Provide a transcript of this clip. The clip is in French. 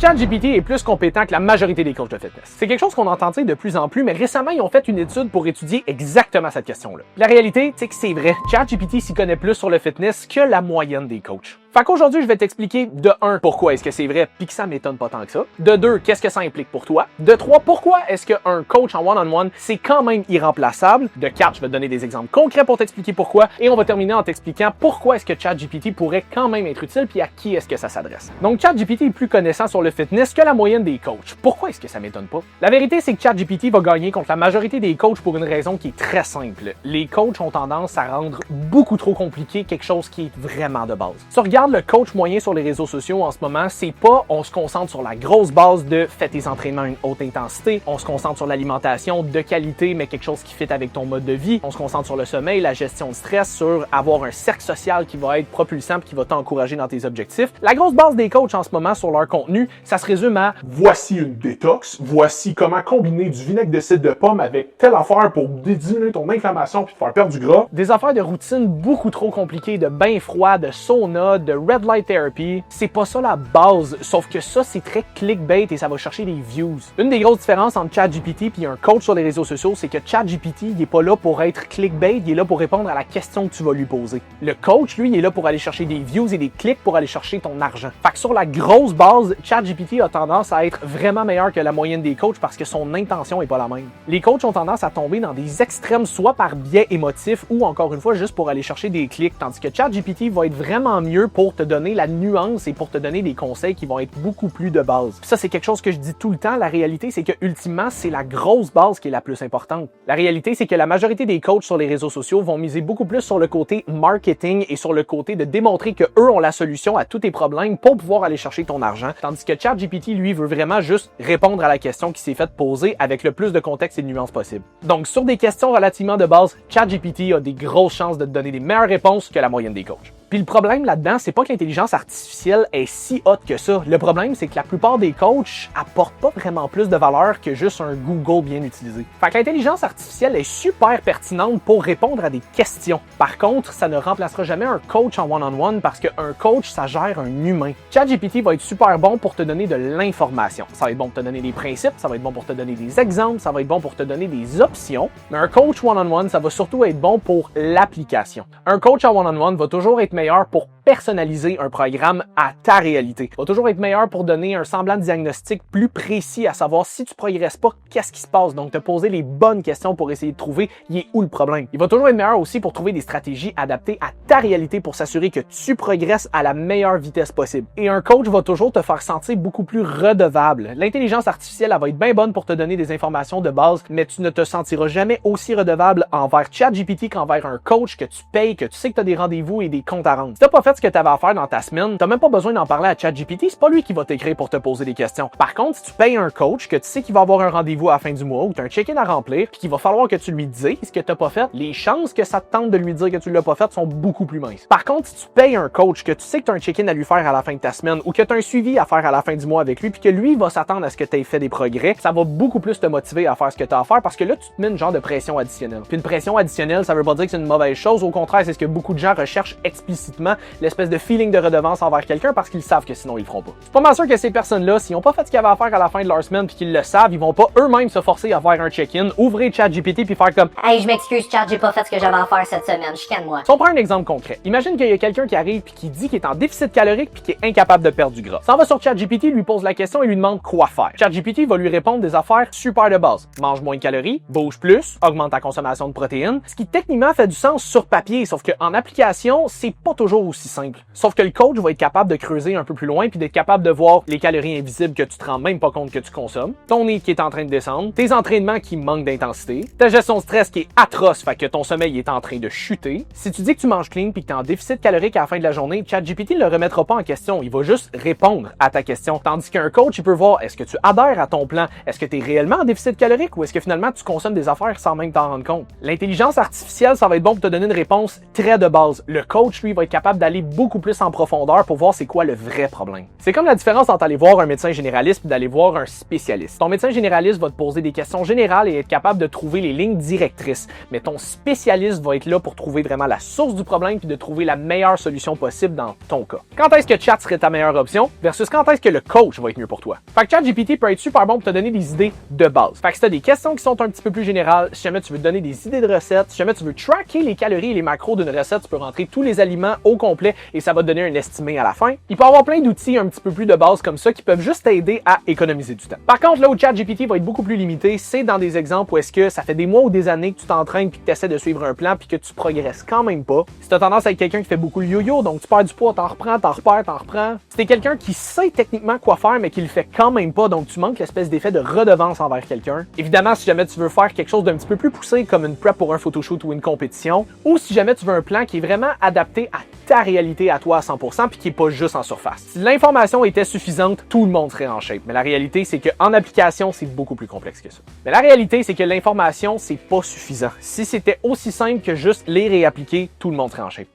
ChatGPT est plus compétent que la majorité des coachs de fitness. C'est quelque chose qu'on entend dire de plus en plus, mais récemment, ils ont fait une étude pour étudier exactement cette question-là. La réalité, c'est que c'est vrai. ChatGPT s'y connaît plus sur le fitness que la moyenne des coachs. Fait qu'aujourd'hui, je vais t'expliquer de 1, pourquoi est-ce que c'est vrai puis que ça m'étonne pas tant que ça. De 2, qu'est-ce que ça implique pour toi. De 3, pourquoi est-ce qu'un coach en one-on-one, c'est quand même irremplaçable. De 4, je vais te donner des exemples concrets pour t'expliquer pourquoi. Et on va terminer en t'expliquant pourquoi est-ce que ChatGPT pourrait quand même être utile puis à qui est-ce que ça s'adresse. Donc, ChatGPT est plus connaissant sur le fitness que la moyenne des coachs. Pourquoi est-ce que ça m'étonne pas? La vérité, c'est que ChatGPT va gagner contre la majorité des coachs pour une raison qui est très simple. Les coachs ont tendance à rendre beaucoup trop compliqué quelque chose qui est vraiment de base. Si tu regardes le coach moyen sur les réseaux sociaux en ce moment, c'est pas on se concentre sur la grosse base de fais tes entraînements à une haute intensité, on se concentre sur l'alimentation de qualité mais quelque chose qui fit avec ton mode de vie, on se concentre sur le sommeil, la gestion de stress, sur avoir un cercle social qui va être propulsant et qui va t'encourager dans tes objectifs. La grosse base des coachs en ce moment sur leur contenu, ça se résume à voici une détox, voici comment combiner du vinaigre de cidre de pomme avec telle affaire pour diminuer ton inflammation puis te faire perdre du gras. Des affaires de routine beaucoup trop compliquées, de bain froid, de sauna, de red light therapy. C'est pas ça la base, sauf que ça, c'est très clickbait et ça va chercher des views. Une des grosses différences entre ChatGPT et un coach sur les réseaux sociaux, c'est que ChatGPT, il est pas là pour être clickbait, il est là pour répondre à la question que tu vas lui poser. Le coach, lui, il est là pour aller chercher des views et des clics pour aller chercher ton argent. Fait que sur la grosse base, ChatGPT a tendance à être vraiment meilleur que la moyenne des coachs parce que son intention est pas la même. Les coachs ont tendance à tomber dans des extrêmes, soit par biais émotif ou encore une fois juste pour aller chercher des clics, tandis que ChatGPT va être vraiment mieux pour te donner la nuance et pour te donner des conseils qui vont être beaucoup plus de base. Puis ça, c'est quelque chose que je dis tout le temps. La réalité, c'est que ultimement, c'est la grosse base qui est la plus importante. La réalité, c'est que la majorité des coachs sur les réseaux sociaux vont miser beaucoup plus sur le côté marketing et sur le côté de démontrer que eux ont la solution à tous tes problèmes pour pouvoir aller chercher ton argent. Tandis que ChatGPT, lui, veut vraiment juste répondre à la question qui s'est faite poser avec le plus de contexte et de nuances possible. Donc, sur des questions relativement de base, ChatGPT a des grosses chances de te donner des meilleures réponses que la moyenne des coachs. Puis le problème là-dedans, c'est pas que l'intelligence artificielle est si haute que ça. Le problème, c'est que la plupart des coachs apportent pas vraiment plus de valeur que juste un Google bien utilisé. Fait que l'intelligence artificielle est super pertinente pour répondre à des questions. Par contre, ça ne remplacera jamais un coach en one-on-one parce qu'un coach, ça gère un humain. ChatGPT va être super bon pour te donner de l'information. Ça va être bon pour te donner des principes, ça va être bon pour te donner des exemples, ça va être bon pour te donner des options. Mais un coach one-on-one, ça va surtout être bon pour l'application. Un coach en one-on-one va toujours être meilleur pour personnaliser un programme à ta réalité. Il va toujours être meilleur pour donner un semblant de diagnostic plus précis, à savoir si tu progresses pas, qu'est-ce qui se passe. Donc, te poser les bonnes questions pour essayer de trouver il est où le problème. Il va toujours être meilleur aussi pour trouver des stratégies adaptées à ta réalité pour s'assurer que tu progresses à la meilleure vitesse possible. Et un coach va toujours te faire sentir beaucoup plus redevable. L'intelligence artificielle, elle va être bien bonne pour te donner des informations de base, mais tu ne te sentiras jamais aussi redevable envers ChatGPT qu'envers un coach que tu payes, que tu sais que tu as des rendez-vous et des comptes à rendre. Si t'as pas fait ce que tu avais à faire dans ta semaine, t'as même pas besoin d'en parler à ChatGPT, c'est pas lui qui va t'écrire pour te poser des questions. Par contre, si tu payes un coach, que tu sais qu'il va avoir un rendez-vous à la fin du mois ou tu as un check-in à remplir, puis qu'il va falloir que tu lui dises ce que t'as pas fait, les chances que ça te tente de lui dire que tu l'as pas fait sont beaucoup plus minces. Par contre, si tu payes un coach, que tu sais que tu as un check-in à lui faire à la fin de ta semaine ou que tu as un suivi à faire à la fin du mois avec lui, puis que lui va s'attendre à ce que tu aies fait des progrès, ça va beaucoup plus te motiver à faire ce que tu as à faire parce que là, tu te mets une genre de pression additionnelle. Puis une pression additionnelle, ça veut pas dire que c'est une mauvaise chose, au contraire, c'est ce que beaucoup de gens recherchent explicitement, l'espèce de feeling de redevance envers quelqu'un parce qu'ils savent que sinon ils le feront pas. C'est pas mal sûr que ces personnes-là, s'ils n'ont pas fait ce qu'ils avaient à faire à la fin de leur semaine puis qu'ils le savent, ils vont pas eux-mêmes se forcer à faire un check-in, ouvrir ChatGPT puis faire comme Hey, je m'excuse, Chat, j'ai pas fait ce que j'avais à faire cette semaine, chicane-moi. Si on prend un exemple concret, imagine qu'il y a quelqu'un qui arrive puis qui dit qu'il est en déficit calorique puis qui est incapable de perdre du gras. S'en va sur ChatGPT, lui pose la question et lui demande quoi faire. ChatGPT va lui répondre des affaires super de base. Mange moins de calories, bouge plus, augmente ta consommation de protéines, ce qui techniquement fait du sens sur papier, sauf qu'en application, c'est pas toujours aussi simple. Sauf que le coach va être capable de creuser un peu plus loin puis d'être capable de voir les calories invisibles que tu te rends même pas compte que tu consommes, ton nez qui est en train de descendre, tes entraînements qui manquent d'intensité, ta gestion de stress qui est atroce, fait que ton sommeil est en train de chuter. Si tu dis que tu manges clean puis que tu es en déficit calorique à la fin de la journée, ChatGPT ne le remettra pas en question, il va juste répondre à ta question. Tandis qu'un coach, il peut voir est-ce que tu adhères à ton plan, est-ce que tu es réellement en déficit calorique ou est-ce que finalement tu consommes des affaires sans même t'en rendre compte. L'intelligence artificielle, ça va être bon pour te donner une réponse très de base. Le coach, lui, va va être capable d'aller beaucoup plus en profondeur pour voir c'est quoi le vrai problème. C'est comme la différence entre aller voir un médecin généraliste et d'aller voir un spécialiste. Ton médecin généraliste va te poser des questions générales et être capable de trouver les lignes directrices, mais ton spécialiste va être là pour trouver vraiment la source du problème puis de trouver la meilleure solution possible dans ton cas. Quand est-ce que Chat serait ta meilleure option versus quand est-ce que le coach va être mieux pour toi? Fait que ChatGPT peut être super bon pour te donner des idées de base. Fait que si tu as des questions qui sont un petit peu plus générales, si jamais tu veux donner des idées de recettes, si jamais tu veux tracker les calories et les macros d'une recette, tu peux rentrer tous les aliments au complet et ça va te donner un estimé à la fin. Il peut y avoir plein d'outils un petit peu plus de base comme ça qui peuvent juste t'aider à économiser du temps. Par contre, là où ChatGPT va être beaucoup plus limité, c'est dans des exemples où est-ce que ça fait des mois ou des années que tu t'entraînes puis que tu essaies de suivre un plan puis que tu progresses quand même pas. Si tu as tendance à être quelqu'un qui fait beaucoup le yo-yo, donc tu perds du poids, t'en reprends, t'en repères, t'en reprends. Si t'es quelqu'un qui sait techniquement quoi faire mais qui le fait quand même pas, donc tu manques l'espèce d'effet de redevance envers quelqu'un. Évidemment, si jamais tu veux faire quelque chose d'un petit peu plus poussé comme une prep pour un photoshoot ou une compétition, ou si jamais tu veux un plan qui est vraiment adapté à ta réalité à toi à 100% puis qui est pas juste en surface. Si l'information était suffisante, tout le monde serait en shape. Mais la réalité, c'est qu'en application, c'est beaucoup plus complexe que ça. Mais la réalité, c'est que l'information, c'est pas suffisant. Si c'était aussi simple que juste lire et appliquer, tout le monde serait en shape.